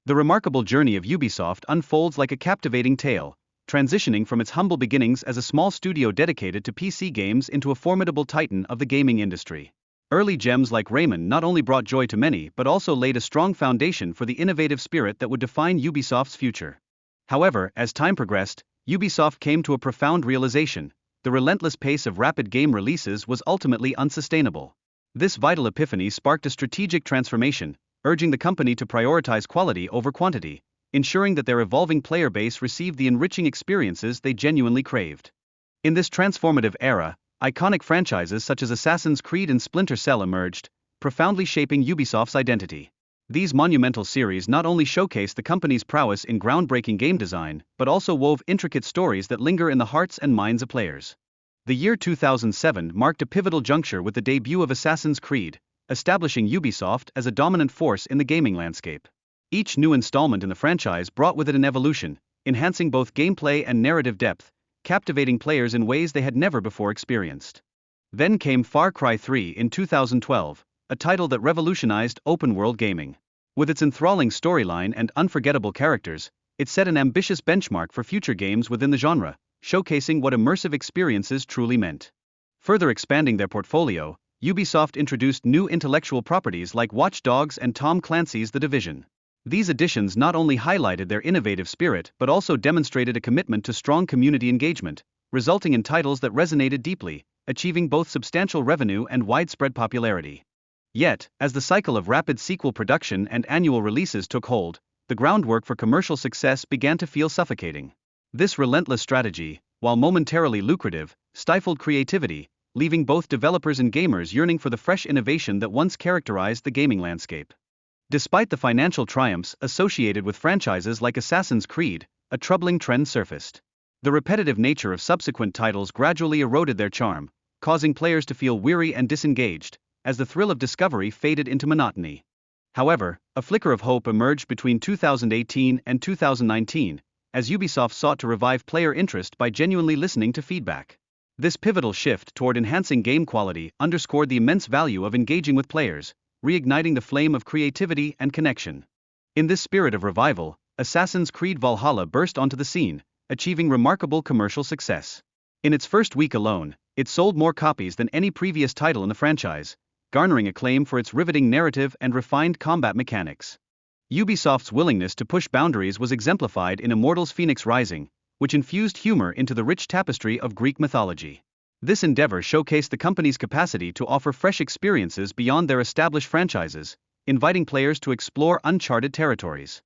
The remarkable journey of Ubisoft unfolds like a captivating tale, transitioning from its humble beginnings as a small studio dedicated to PC games into a formidable titan of the gaming industry. Early gems like Rayman not only brought joy to many but also laid a strong foundation for the innovative spirit that would define Ubisoft's future. However, as time progressed, Ubisoft came to a profound realization: the relentless pace of rapid game releases was ultimately unsustainable. This vital epiphany sparked a strategic transformation, urging the company to prioritize quality over quantity, ensuring that their evolving player base received the enriching experiences they genuinely craved. In this transformative era, iconic franchises such as Assassin's Creed and Splinter Cell emerged, profoundly shaping Ubisoft's identity. These monumental series not only showcased the company's prowess in groundbreaking game design, but also wove intricate stories that linger in the hearts and minds of players. The year 2007 marked a pivotal juncture with the debut of Assassin's Creed, establishing Ubisoft as a dominant force in the gaming landscape. Each new installment in the franchise brought with it an evolution, enhancing both gameplay and narrative depth, captivating players in ways they had never before experienced. Then came Far Cry 3 in 2012, a title that revolutionized open-world gaming. With its enthralling storyline and unforgettable characters, it set an ambitious benchmark for future games within the genre, showcasing what immersive experiences truly meant. Further expanding their portfolio, Ubisoft introduced new intellectual properties like Watch Dogs and Tom Clancy's The Division. These additions not only highlighted their innovative spirit but also demonstrated a commitment to strong community engagement, resulting in titles that resonated deeply, achieving both substantial revenue and widespread popularity. Yet, as the cycle of rapid sequel production and annual releases took hold, the groundwork for commercial success began to feel suffocating. This relentless strategy, while momentarily lucrative, stifled creativity, leaving both developers and gamers yearning for the fresh innovation that once characterized the gaming landscape. Despite the financial triumphs associated with franchises like Assassin's Creed, a troubling trend surfaced. The repetitive nature of subsequent titles gradually eroded their charm, causing players to feel weary and disengaged, as the thrill of discovery faded into monotony. However, a flicker of hope emerged between 2018 and 2019, as Ubisoft sought to revive player interest by genuinely listening to feedback. This pivotal shift toward enhancing game quality underscored the immense value of engaging with players, reigniting the flame of creativity and connection. In this spirit of revival, Assassin's Creed Valhalla burst onto the scene, achieving remarkable commercial success. In its first week alone, it sold more copies than any previous title in the franchise, garnering acclaim for its riveting narrative and refined combat mechanics. Ubisoft's willingness to push boundaries was exemplified in Immortals Fenyx Rising, which infused humor into the rich tapestry of Greek mythology. This endeavor showcased the company's capacity to offer fresh experiences beyond their established franchises, inviting players to explore uncharted territories.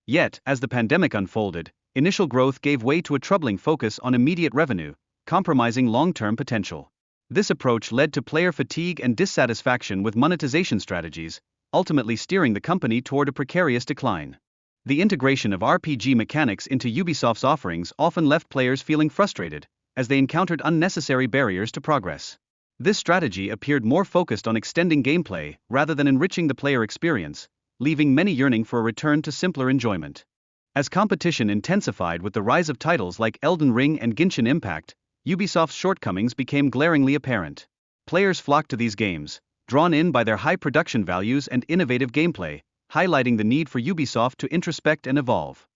Yet, as the pandemic unfolded, initial growth gave way to a troubling focus on immediate revenue, compromising long-term potential. This approach led to player fatigue and dissatisfaction with monetization strategies, ultimately steering the company toward a precarious decline. The integration of RPG mechanics into Ubisoft's offerings often left players feeling frustrated, as they encountered unnecessary barriers to progress. This strategy appeared more focused on extending gameplay rather than enriching the player experience, leaving many yearning for a return to simpler enjoyment. As competition intensified with the rise of titles like Elden Ring and Genshin Impact, Ubisoft's shortcomings became glaringly apparent. Players flocked to these games, drawn in by their high production values and innovative gameplay, highlighting the need for Ubisoft to introspect and evolve.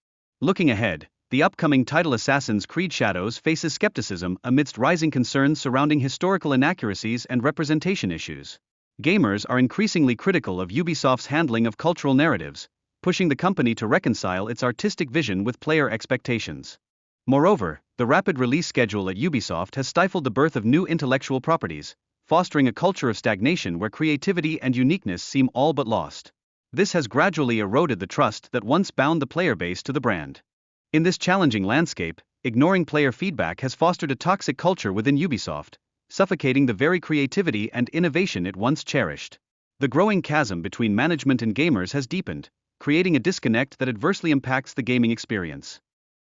Looking ahead, the upcoming title Assassin's Creed Shadows faces skepticism amidst rising concerns surrounding historical inaccuracies and representation issues. Gamers are increasingly critical of Ubisoft's handling of cultural narratives, pushing the company to reconcile its artistic vision with player expectations. Moreover, the rapid release schedule at Ubisoft has stifled the birth of new intellectual properties, fostering a culture of stagnation where creativity and uniqueness seem all but lost. This has gradually eroded the trust that once bound the player base to the brand. In this challenging landscape, ignoring player feedback has fostered a toxic culture within Ubisoft, suffocating the very creativity and innovation it once cherished. The growing chasm between management and gamers has deepened, creating a disconnect that adversely impacts the gaming experience.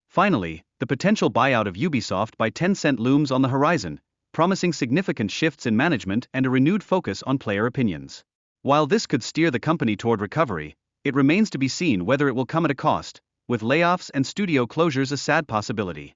Finally, the potential buyout of Ubisoft by Tencent looms on the horizon, promising significant shifts in management and a renewed focus on player opinions. While this could steer the company toward recovery, it remains to be seen whether it will come at a cost, with layoffs and studio closures a sad possibility.